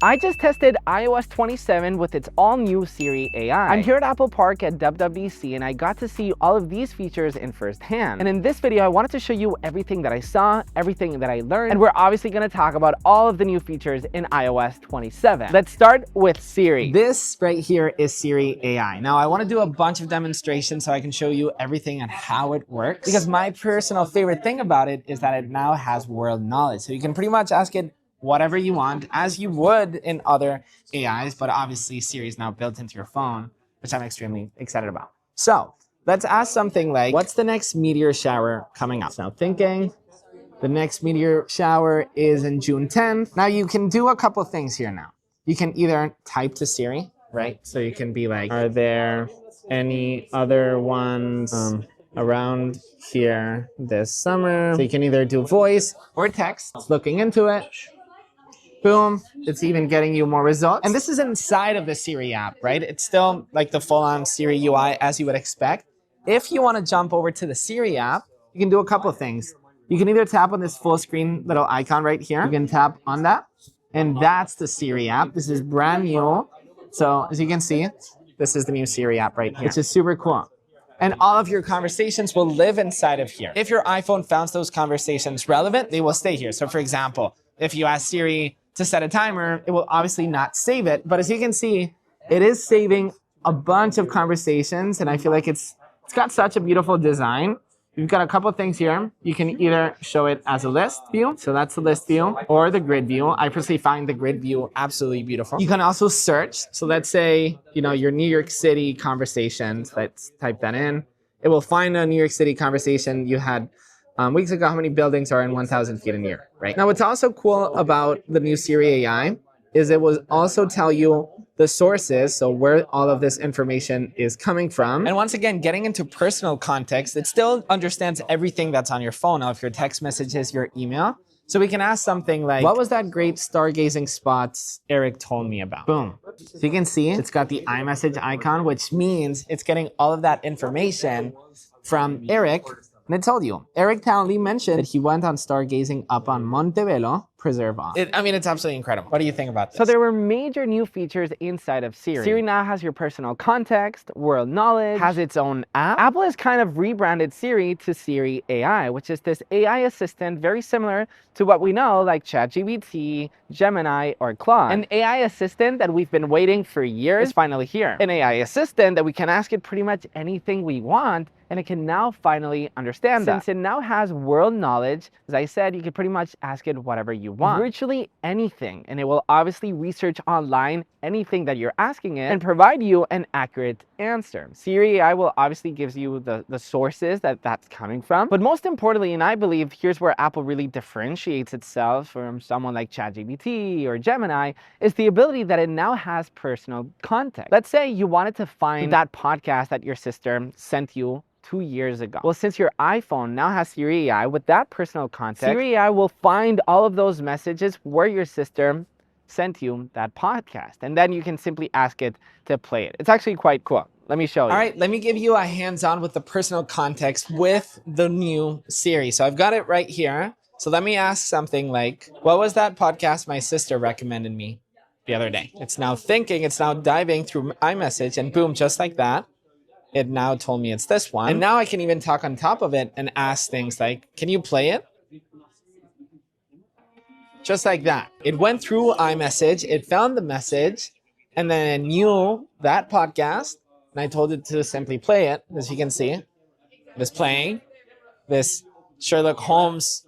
I just tested iOS 27 with its all-new Siri AI. I'm here at Apple Park at WWDC and I got to see all of these features in firsthand. And in this video, I wanted to show you everything that I saw, everything that I learned, and we're obviously going to talk about all of the new features in iOS 27. Let's start with Siri. This right here is Siri AI. Now I want to do a bunch of demonstrations so I can show you everything and how it works, because my personal favorite thing about it is that it now has world knowledge. So you can pretty much ask it whatever you want, as you would in other AIs, but obviously Siri is now built into your phone, which I'm extremely excited about. So let's ask something like, what's the next meteor shower coming up? Now thinking, the next meteor shower is in June 10th. Now you can do a couple things here now. You can either type to Siri, right? So you can be like, are there any other ones around here this summer? So you can either do voice or text. It's looking into it. Boom, it's even getting you more results. And this is inside of the Siri app, right? It's still like the full-on Siri UI as you would expect. If you want to jump over to the Siri app, you can do a couple of things. You can either tap on this full screen little icon right here. You can tap on that, and that's the Siri app. This is brand new. So as you can see, this is the new Siri app right here, which is super cool. And all of your conversations will live inside of here. If your iPhone found those conversations relevant, they will stay here. So for example, if you ask Siri to set a timer, it will obviously not save it. But as you can see, it is saving a bunch of conversations. And I feel like it's got such a beautiful design. You've got a couple things here. You can either show it as a list view. So that's the list view, or the grid view. I personally find the grid view absolutely beautiful. You can also search. So let's say, your New York City conversations. Let's type that in. It will find a New York City conversation you had weeks ago. How many buildings are in 1,000 feet in a year, right? Now, what's also cool about the new Siri AI is it will also tell you the sources, so where all of this information is coming from. And once again, getting into personal context, it still understands everything that's on your phone. Now, if your text messages, your email. So we can ask something like, what was that great stargazing spots Eric told me about? Boom. So you can see it's got the iMessage icon, which means it's getting all of that information from Eric. And it told you, Eric Townley mentioned that he went on stargazing up on Montebello Preserve off. It's absolutely incredible. What do you think about this? So there were major new features inside of Siri. Siri now has your personal context, world knowledge, has its own app. Apple has kind of rebranded Siri to Siri AI, which is this AI assistant very similar to what we know like ChatGPT, Gemini, or Claude. An AI assistant that we've been waiting for years is finally here. An AI assistant that we can ask it pretty much anything we want, and it can now finally understand that. Since it now has world knowledge, as I said, you can pretty much ask it whatever you want. Virtually anything, and it will obviously research online anything that you're asking it and provide you an accurate answer. Siri AI will obviously gives you the sources that's coming from, but most importantly, and I believe here's where Apple really differentiates itself from someone like ChatGPT or Gemini, is the ability that it now has personal context. Let's say you wanted to find that podcast that your sister sent you 2 years ago. Well, since your iPhone now has Siri AI with that personal context, Siri AI will find all of those messages where your sister sent you that podcast. And then you can simply ask it to play it. It's actually quite cool. Let me show you. All right, let me give you a hands-on with the personal context with the new Siri. So I've got it right here. So let me ask something like, what was that podcast my sister recommended me the other day? It's now thinking, it's now diving through iMessage, and boom, just like that, it now told me it's this one. And now I can even talk on top of it and ask things like, can you play it? Just like that. It went through iMessage, it found the message, and then it knew that podcast, and I told it to simply play it. As you can see, it was playing this Sherlock Holmes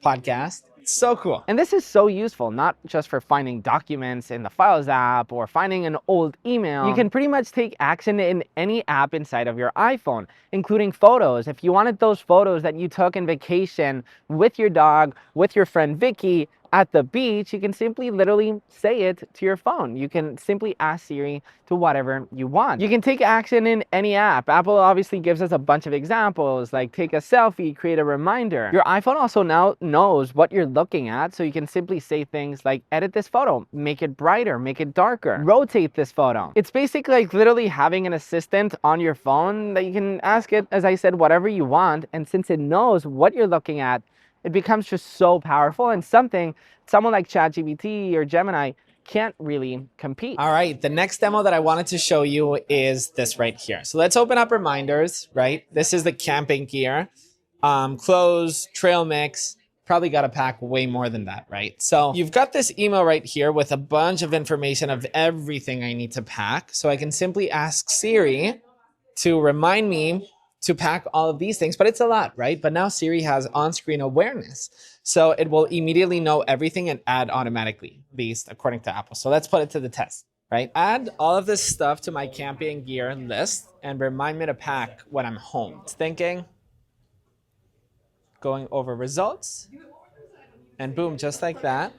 podcast. So cool. And this is so useful, not just for finding documents in the Files app or finding an old email. You can pretty much take action in any app inside of your iPhone, including photos. If you wanted those photos that you took in vacation with your dog, with your friend Vicky, at the beach, you can simply literally say it to your phone. You can simply ask Siri to whatever you want. You can take action in any app. Apple obviously gives us a bunch of examples, like take a selfie, create a reminder. Your iPhone also now knows what you're looking at, so you can simply say things like, edit this photo, make it brighter, make it darker, rotate this photo. It's basically like literally having an assistant on your phone that you can ask it, as I said, whatever you want, and since it knows what you're looking at, it becomes just so powerful, and someone like ChatGPT or Gemini can't really compete. All right, the next demo that I wanted to show you is this right here. So let's open up reminders, right? This is the camping gear, clothes, trail mix. Probably got to pack way more than that, right? So you've got this email right here with a bunch of information of everything I need to pack. So I can simply ask Siri to remind me to pack all of these things, but it's a lot, right? But now Siri has on-screen awareness. So it will immediately know everything and add automatically, at least according to Apple. So let's put it to the test, right? Add all of this stuff to my camping gear list and remind me to pack when I'm home. It's thinking, going over results, and boom, just like that,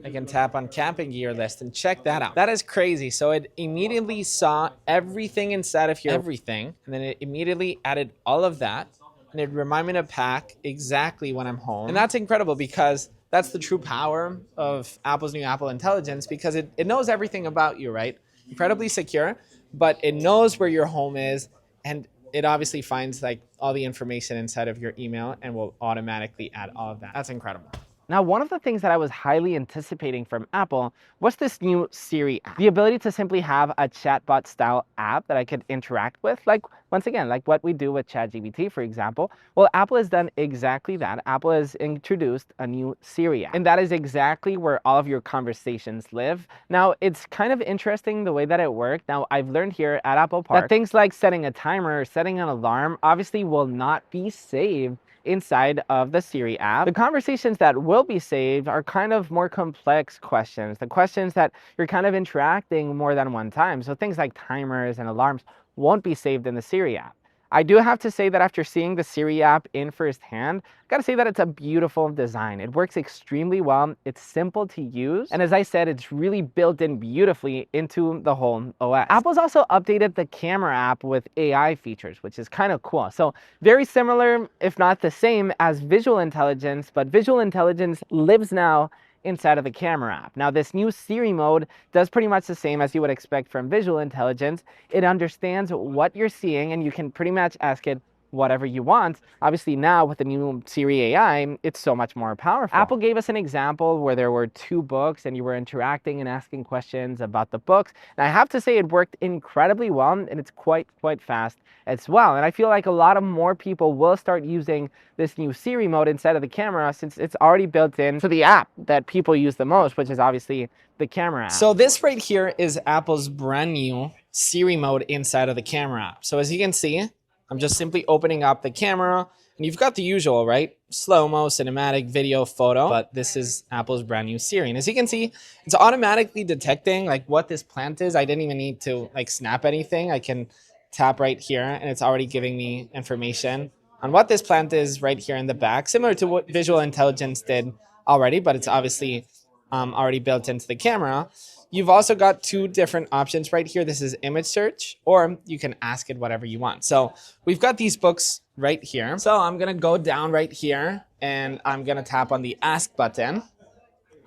I can tap on camping gear list and check that out. That is crazy. So it immediately saw everything inside of here, everything, and then it immediately added all of that, and it reminded me to pack exactly when I'm home. And that's incredible because that's the true power of Apple's new Apple Intelligence, because it knows everything about you, right? Incredibly secure, but it knows where your home is, and it obviously finds like all the information inside of your email and will automatically add all of that. That's incredible. Now, one of the things that I was highly anticipating from Apple was this new Siri app. The ability to simply have a chatbot style app that I could interact with, like, once again, like what we do with ChatGPT, for example. Well, Apple has done exactly that. Apple has introduced a new Siri app, and that is exactly where all of your conversations live. Now, it's kind of interesting the way that it worked. Now, I've learned here at Apple Park that things like setting a timer or setting an alarm obviously will not be saved inside of the Siri app. The conversations that will be saved are kind of more complex questions, the questions that you're kind of interacting more than one time. So things like timers and alarms won't be saved in the Siri app. I do have to say that after seeing the Siri app in firsthand, I gotta say that it's a beautiful design. It works extremely well, it's simple to use, and as I said, it's really built in beautifully into the whole OS. Apple's also updated the camera app with AI features, which is kind of cool. So very similar, if not the same, as visual intelligence, but visual intelligence lives now inside of the camera app. Now, this new Siri mode does pretty much the same as you would expect from visual intelligence. It understands what you're seeing, and you can pretty much ask it whatever you want. Obviously now with the new Siri AI, it's so much more powerful. Apple gave us an example where there were two books and you were interacting and asking questions about the books. And I have to say it worked incredibly well, and it's quite fast as well. And I feel like a lot of more people will start using this new Siri mode inside of the camera, since it's already built into the app that people use the most, which is obviously the camera app. So this right here is Apple's brand new Siri mode inside of the camera app. So as you can see, I'm just simply opening up the camera, and you've got the usual, right? Slow-mo, cinematic, video, photo, but this is Apple's brand new Siri. And as you can see, it's automatically detecting like what this plant is. I didn't even need to like snap anything. I can tap right here, and it's already giving me information on what this plant is right here in the back, similar to what Visual Intelligence did already, but it's obviously already built into the camera. You've also got two different options right here. This is image search, or you can ask it whatever you want. So we've got these books right here. So I'm gonna go down right here, and I'm gonna tap on the ask button.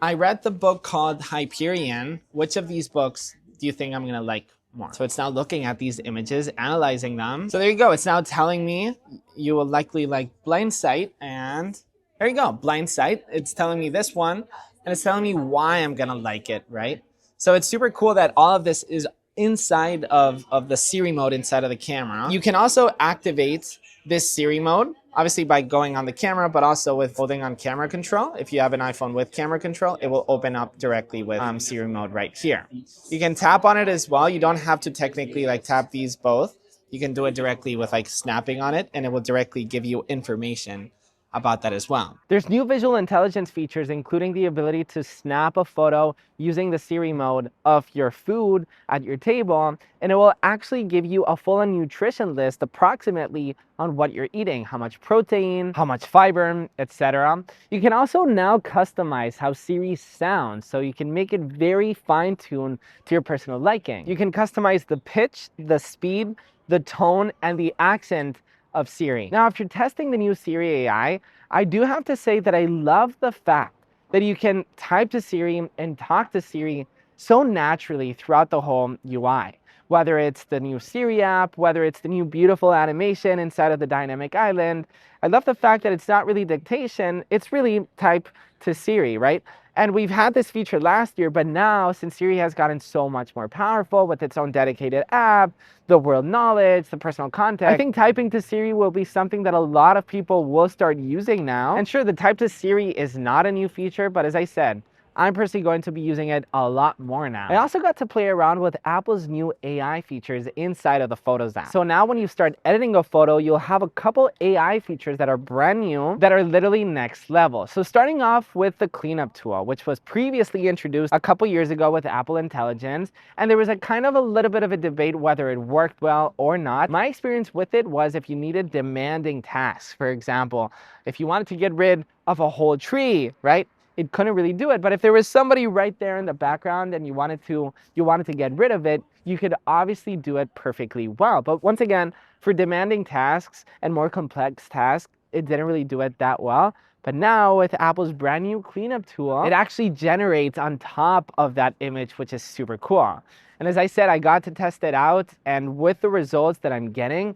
I read the book called Hyperion. Which of these books do you think I'm gonna like more? So it's now looking at these images, analyzing them. So there you go. It's now telling me you will likely like Blind Sight, and there you go, Blind Sight. It's telling me this one, and it's telling me why I'm gonna like it, right? So it's super cool that all of this is inside of the Siri mode inside of the camera. You can also activate this Siri mode, obviously by going on the camera, but also with holding on camera control. If you have an iPhone with camera control, it will open up directly with Siri mode right here. You can tap on it as well. You don't have to technically like tap these both. You can do it directly with like snapping on it, and it will directly give you information about that as well. There's new visual intelligence features, including the ability to snap a photo using the Siri mode of your food at your table, and it will actually give you a full-on nutrition list approximately on what you're eating, how much protein, how much fiber, etc. You can also now customize how Siri sounds, so you can make it very fine-tuned to your personal liking. You can customize the pitch, the speed, the tone, and the accent of Siri. Now, after testing the new Siri AI, I do have to say that I love the fact that you can type to Siri and talk to Siri so naturally throughout the whole UI. Whether it's the new Siri app, whether it's the new beautiful animation inside of the dynamic island, I love the fact that it's not really dictation, it's really type to Siri, right? And we've had this feature last year, but now since Siri has gotten so much more powerful with its own dedicated app, the world knowledge, the personal context, I think typing to Siri will be something that a lot of people will start using now. And sure, the type to Siri is not a new feature, but as I said, I'm personally going to be using it a lot more now. I also got to play around with Apple's new AI features inside of the Photos app. So now when you start editing a photo, you'll have a couple AI features that are brand new, that are literally next level. So starting off with the cleanup tool, which was previously introduced a couple years ago with Apple Intelligence, and there was a kind of a little bit of a debate whether it worked well or not. My experience with it was if you needed demanding tasks, for example, if you wanted to get rid of a whole tree, right? It couldn't really do it. But if there was somebody right there in the background and you wanted to get rid of it, you could obviously do it perfectly well. But once again, for demanding tasks and more complex tasks, it didn't really do it that well. But now with Apple's brand new cleanup tool, it actually generates on top of that image, which is super cool. And as I said, I got to test it out, and with the results that I'm getting,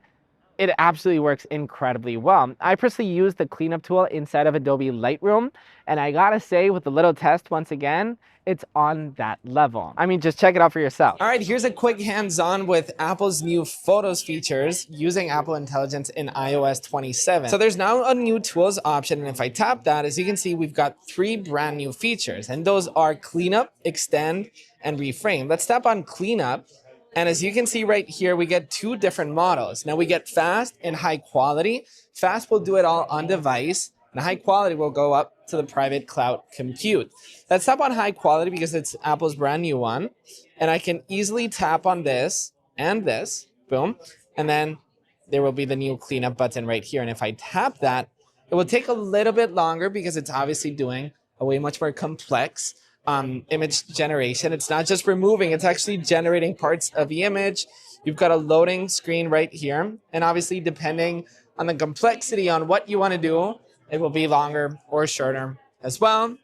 it absolutely works incredibly well. I personally use the cleanup tool inside of Adobe Lightroom, and I gotta say, with the little test, once again, it's on that level. I mean, just check it out for yourself. All right, here's a quick hands-on with Apple's new Photos features using Apple Intelligence in iOS 27. So there's now a new tools option, and if I tap that, as you can see, we've got 3 brand new features, and those are Cleanup, Extend, and Reframe. Let's tap on Cleanup. And as you can see right here, we get 2 different models. Now we get fast and high quality. Fast will do it all on device, and high quality will go up to the private cloud compute. Let's tap on high quality because it's Apple's brand new one. And I can easily tap on this and this, boom. And then there will be the new cleanup button right here. And if I tap that, it will take a little bit longer because it's obviously doing a way much more complex image generation. It's not just removing, it's actually generating parts of the image. You've got a loading screen right here. And obviously, depending on the complexity on what you want to do, it will be longer or shorter as well.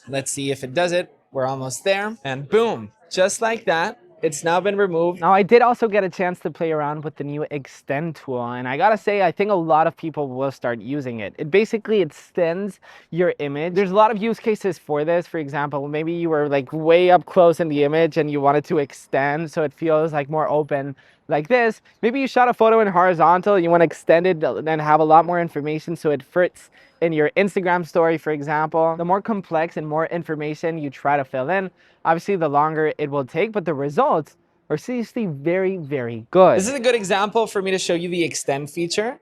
Let's see if it does it. We're almost there. And boom, just like that, it's now been removed. Now, I did also get a chance to play around with the new Extend tool, and I gotta say, I think a lot of people will start using it. It basically extends your image. There's a lot of use cases for this. For example, maybe you were like way up close in the image and you wanted to extend so it feels like more open like this. Maybe you shot a photo in horizontal, you want to extend it and have a lot more information so it fits in your Instagram story, for example. The more complex and more information you try to fill in, obviously the longer it will take, but the results are seriously very, very good. This is a good example for me to show you the extend feature.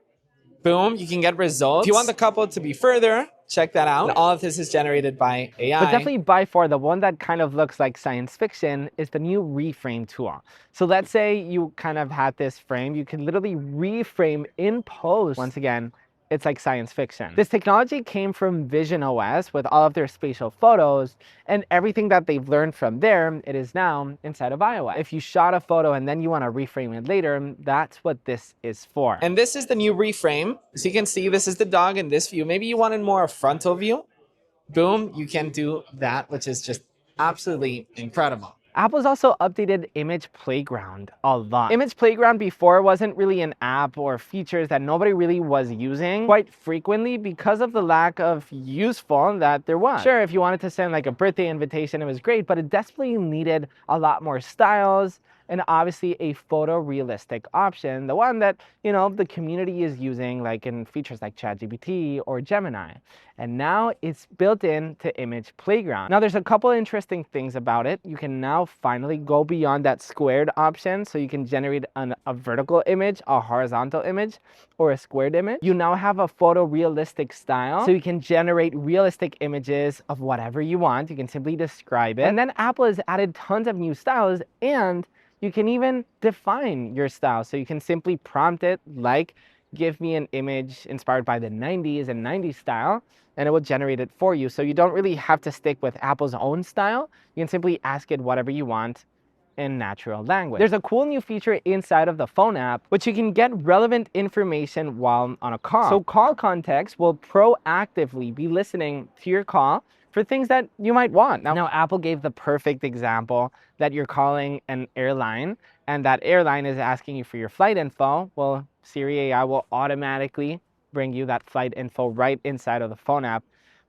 Boom, you can get results. If you want the couple to be further, check that out. And all of this is generated by AI. But definitely by far, the one that kind of looks like science fiction is the new Reframe tool. So let's say you kind of had this frame, you can literally reframe in post. Once again, it's like science fiction. This technology came from Vision OS with all of their spatial photos, and everything that they've learned from there, it is now inside of iOS. If you shot a photo and then you want to reframe it later, that's what this is for. And this is the new reframe. So you can see this is the dog in this view. Maybe you wanted more a frontal view. Boom, you can do that, which is just absolutely incredible. Apple's also updated Image Playground a lot. Image Playground before wasn't really an app or features that nobody really was using quite frequently because of the lack of useful that there was. Sure, if you wanted to send like a birthday invitation, it was great, but it desperately needed a lot more styles and obviously a photorealistic option, the one that, you know, the community is using like in features like ChatGPT or Gemini. And now it's built into Image Playground. Now there's a couple interesting things about it. You can now finally go beyond that squared option, so you can generate a vertical image, a horizontal image, or a squared image. You now have a photorealistic style, so you can generate realistic images of whatever you want. You can simply describe it. And then Apple has added tons of new styles, and you can even define your style. So you can simply prompt it like, give me an image inspired by the 90s and 90s style, and it will generate it for you. So you don't really have to stick with Apple's own style. You can simply ask it whatever you want in natural language. There's a cool new feature inside of the phone app, which you can get relevant information while on a call. So call context will proactively be listening to your call for things that you might want. Now, Apple gave the perfect example that you're calling an airline and that airline is asking you for your flight info. Well, Siri AI will automatically bring you that flight info right inside of the phone app.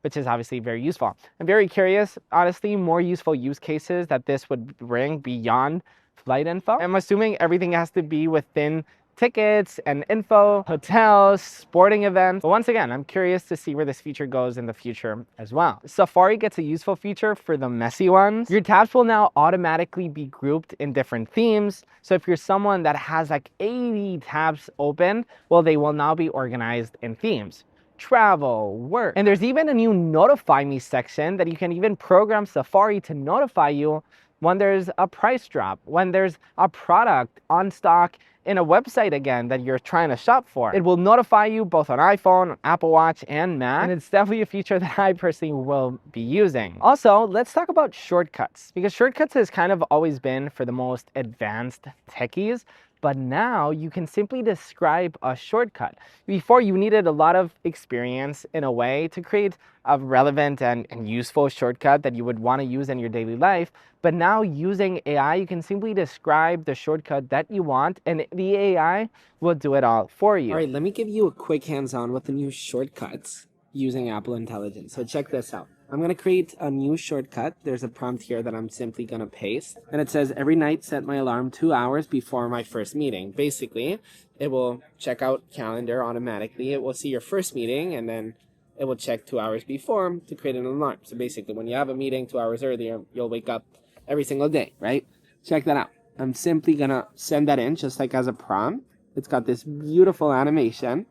which is obviously very useful. I'm very curious, honestly, more useful use cases that this would bring beyond flight info. I'm assuming everything has to be within tickets and info, hotels, sporting events. But once again, I'm curious to see where this feature goes in the future as well. Safari gets a useful feature for the messy ones. Your tabs will now automatically be grouped in different themes. So if you're someone that has like 80 tabs open, well, they will now be organized in themes. Travel, work. And there's even a new notify me section that you can even program Safari to notify you when there's a price drop, when there's a product on stock in a website again that you're trying to shop for. It will notify you both on iPhone, Apple Watch, and Mac. And it's definitely a feature that I personally will be using. Also, let's talk about shortcuts, because shortcuts has kind of always been for the most advanced techies. But now you can simply describe a shortcut. Before, you needed a lot of experience in a way to create a relevant and useful shortcut that you would want to use in your daily life. But now using AI, you can simply describe the shortcut that you want and the AI will do it all for you. All right, let me give you a quick hands-on with the new shortcuts using Apple Intelligence. So check this out. I'm going to create a new shortcut. There's a prompt here that I'm simply going to paste. And it says, every night set my alarm 2 hours before my first meeting. Basically, it will check out calendar automatically. It will see your first meeting, and then it will check 2 hours before to create an alarm. So basically, when you have a meeting 2 hours earlier, you'll wake up every single day, right? Check that out. I'm simply going to send that in just like as a prompt. It's got this beautiful animation.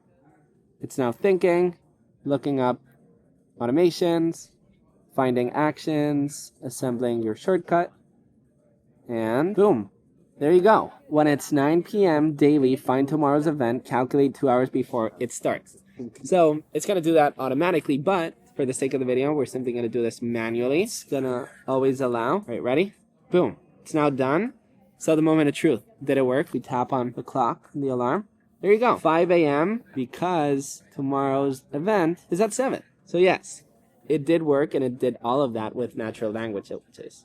It's now thinking, looking up automations, finding actions, assembling your shortcut, and boom, there you go. When it's 9 p.m. daily, find tomorrow's event, calculate 2 hours before it starts. So it's going to do that automatically, but for the sake of the video, we're simply going to do this manually. It's going to always allow. All right, ready? Boom. It's now done. So the moment of truth. Did it work? We tap on the clock and the alarm. There you go. 5 a.m. because tomorrow's event is at 7. So yes, it did work, and it did all of that with natural language, which is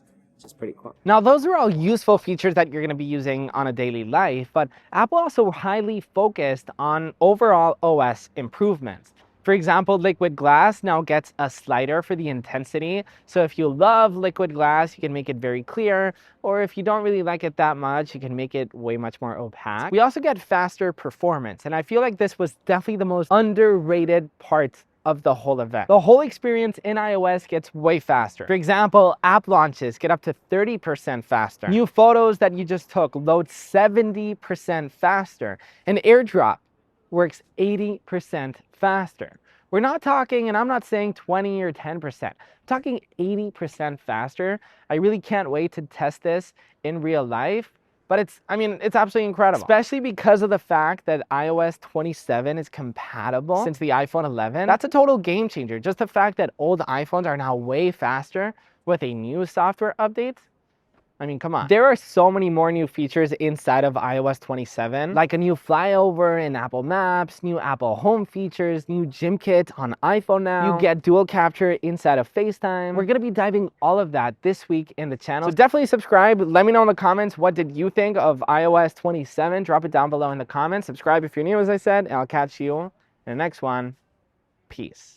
pretty cool. Now, those are all useful features that you're going to be using on a daily life, but Apple also highly focused on overall OS improvements. For example, liquid glass now gets a slider for the intensity. So if you love liquid glass, you can make it very clear. Or if you don't really like it that much, you can make it way much more opaque. We also get faster performance. And I feel like this was definitely the most underrated part of the whole event. The whole experience in iOS gets way faster. For example, app launches get up to 30% faster. New photos that you just took load 70% faster. And AirDrop works 80% faster. We're not talking, and I'm not saying 20 or 10%. I'm talking 80% faster. I really can't wait to test this in real life. But it's absolutely incredible, especially because of the fact that iOS 27 is compatible since the iPhone 11. That's a total game changer. Just the fact that old iPhones are now way faster with a new software update. I mean, come on. There are so many more new features inside of iOS 27, like a new flyover in Apple Maps, new Apple Home features, new gym kit on iPhone now. You get dual capture inside of FaceTime. We're gonna be diving all of that this week in the channel. So definitely subscribe. Let me know in the comments, what did you think of iOS 27? Drop it down below in the comments. Subscribe if you're new, as I said, and I'll catch you in the next one. Peace.